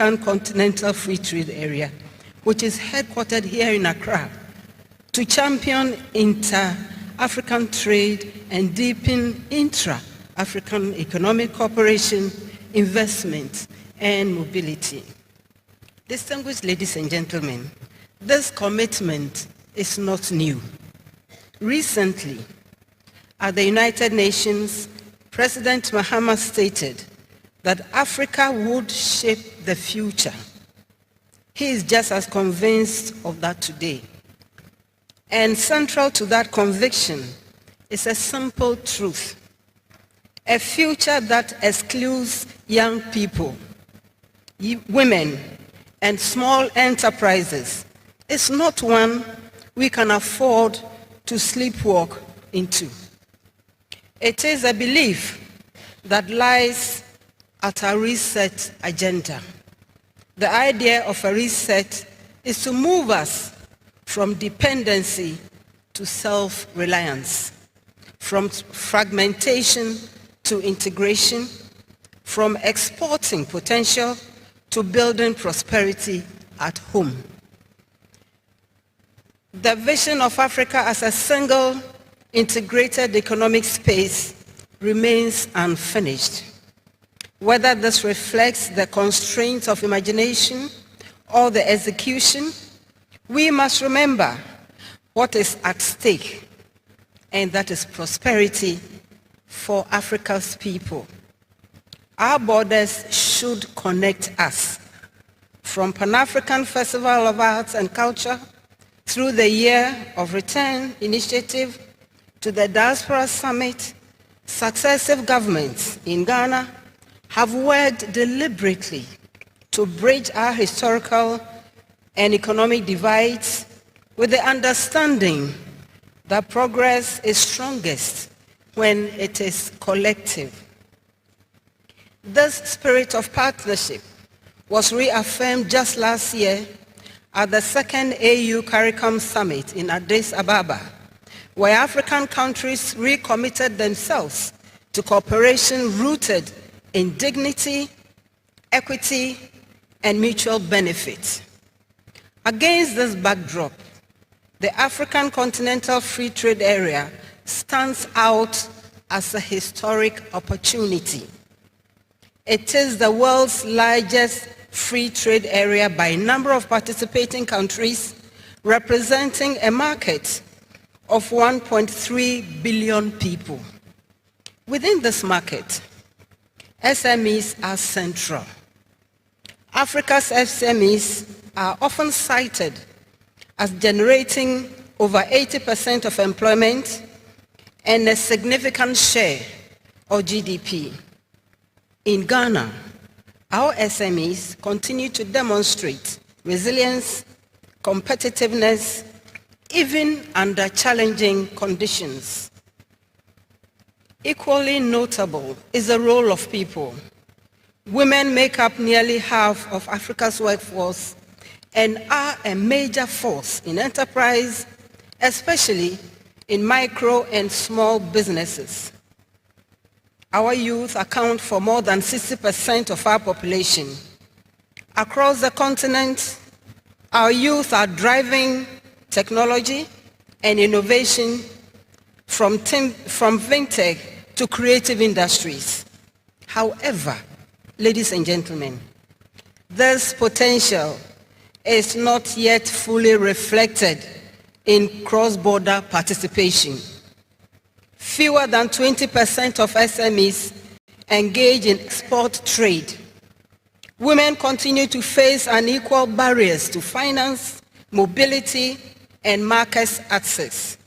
Continental Free Trade Area, which is headquartered here in Accra, to champion inter-African trade and deepen intra-African economic cooperation, investment, and mobility. Distinguished ladies and gentlemen, this commitment is not new. Recently, at the United Nations, President Mahama stated that Africa would shape the future. He is just as convinced of that today. And central to that conviction is a simple truth. A future that excludes young people, women, and small enterprises is not one we can afford to sleepwalk into. It is a belief that lies at our reset agenda. The idea of a reset is to move us from dependency to self-reliance, from fragmentation to integration, from exporting potential to building prosperity at home. The vision of Africa as a single, integrated economic space remains unfinished. Whether this reflects the constraints of imagination or the execution, we must remember what is at stake, and that is prosperity for Africa's people. Our borders should connect us. From Pan-African Festival of Arts and Culture, through the Year of Return initiative, to the Diaspora Summit, successive governments in Ghana have worked deliberately to bridge our historical and economic divides with the understanding that progress is strongest when it is collective. This spirit of partnership was reaffirmed just last year at the second AU CARICOM Summit in Addis Ababa, where African countries recommitted themselves to cooperation rooted in dignity, equity, and mutual benefit. Against this backdrop, the African Continental Free Trade Area stands out as a historic opportunity. It is the world's largest free trade area by number of participating countries, representing a market of 1.3 billion people. Within this market, SMEs are central. Africa's SMEs are often cited as generating over 80% of employment and a significant share of GDP. In Ghana, our SMEs continue to demonstrate resilience, competitiveness, even under challenging conditions. Equally notable is the role of people. Women make up nearly half of Africa's workforce and are a major force in enterprise, especially in micro and small businesses. Our youth account for more than 60% of our population. Across the continent, our youth are driving technology and innovation from fintech to creative industries. However, ladies and gentlemen, this potential is not yet fully reflected in cross-border participation. Fewer than 20% of SMEs engage in export trade. Women continue to face unequal barriers to finance, mobility, and market access.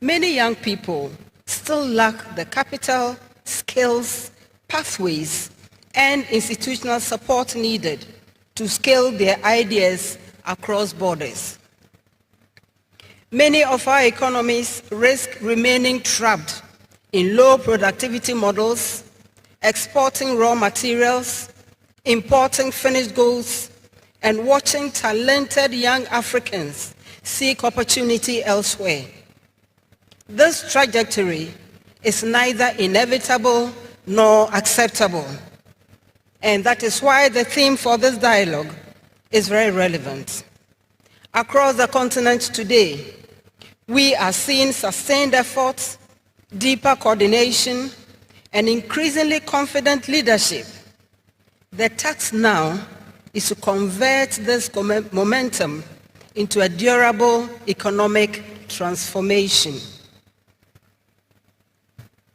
Many young people still lack the capital, skills, pathways, and institutional support needed to scale their ideas across borders. Many of our economies risk remaining trapped in low productivity models, exporting raw materials, importing finished goods, and watching talented young Africans seek opportunity elsewhere. This trajectory is neither inevitable nor acceptable, And that is why the theme for this dialogue is very relevant. Across the continent today, we are seeing sustained efforts, deeper coordination, and increasingly confident leadership. The task now is to convert this momentum into a durable economic transformation.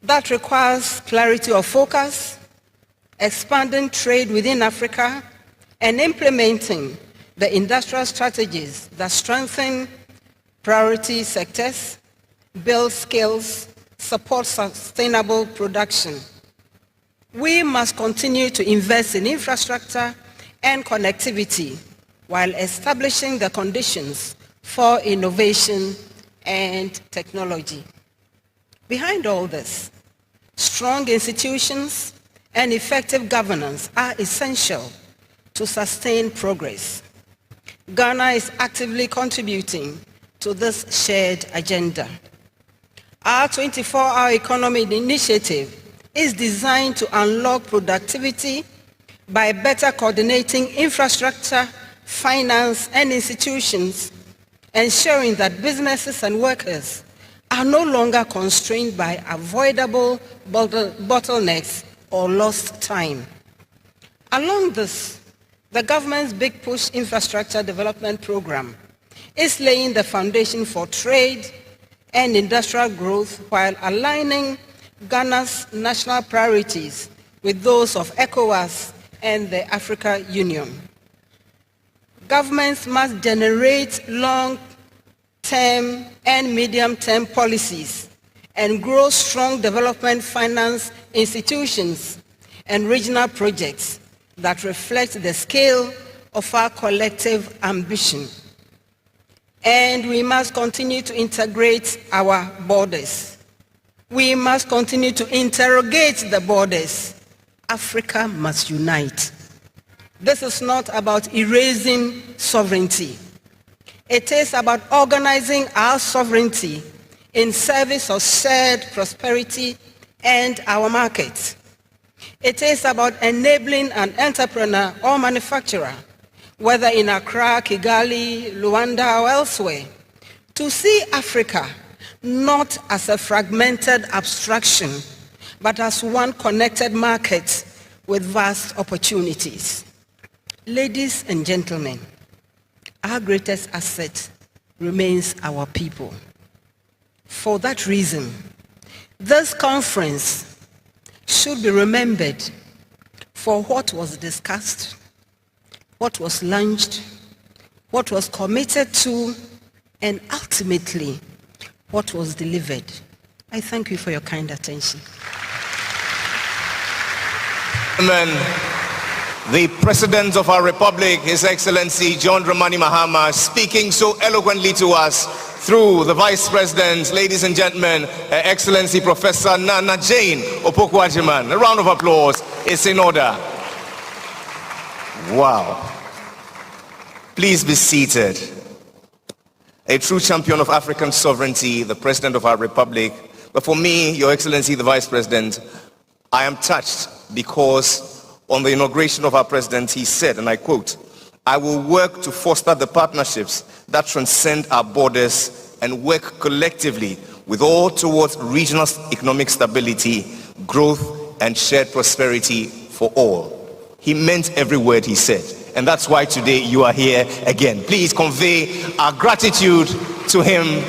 That requires clarity of focus, expanding trade within Africa, and implementing the industrial strategies that strengthen priority sectors, build skills, support sustainable production. We must continue to invest in infrastructure and connectivity while establishing the conditions for innovation and technology. Behind all this, strong institutions and effective governance are essential to sustain progress. Ghana is actively contributing to this shared agenda. Our 24-hour economy initiative is designed to unlock productivity by better coordinating infrastructure, finance, and institutions, ensuring that businesses and workers are no longer constrained by avoidable bottlenecks or lost time. Along this, the government's Big Push Infrastructure Development Program is laying the foundation for trade and industrial growth while aligning Ghana's national priorities with those of ECOWAS and the African Union. Governments must generate long-term and medium-term policies and grow strong development finance institutions and regional projects that reflect the scale of our collective ambition. And we must continue to integrate our borders. We must continue to interrogate the borders. Africa must unite. This is not about erasing sovereignty. It is about organizing our sovereignty in service of shared prosperity and our markets. It is about enabling an entrepreneur or manufacturer, whether in Accra, Kigali, Luanda, or elsewhere, to see Africa not as a fragmented abstraction, but as one connected market with vast opportunities. Ladies and gentlemen, our greatest asset remains our people. For that reason, this conference should be remembered for what was discussed, what was launched, what was committed to, and ultimately, what was delivered. I thank you for your kind attention. Amen. The President of our Republic, His Excellency John Dramani Mahama, speaking so eloquently to us through the Vice President, ladies and gentlemen, Her Excellency Professor Naana Opoku Agyemang. A round of applause is in order. Wow. Please be seated. A true champion of African sovereignty, the President of our Republic. But for me, Your Excellency, the Vice President, I am touched because on the inauguration of our President, he said, and I quote, "I will work to foster the partnerships that transcend our borders and work collectively with all towards regional economic stability, growth, and shared prosperity for all." He meant every word he said. And that's why today you are here again. Please convey our gratitude to him.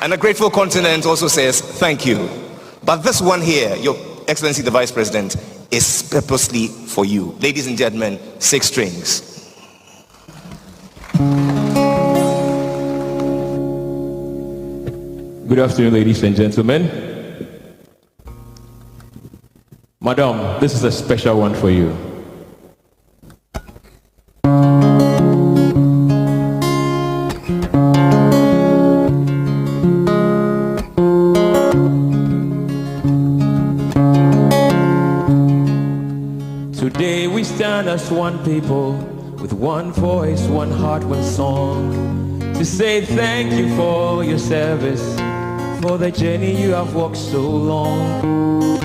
And a grateful continent also says thank you. But this one here, Your Excellency the Vice President, is purposely for you. Ladies and gentlemen, 6 strings. Good afternoon, ladies and gentlemen. Madam, this is a special one for you. Today we stand as one people, with one voice, one heart, one song, to say thank you for your service, for the journey you have walked so long.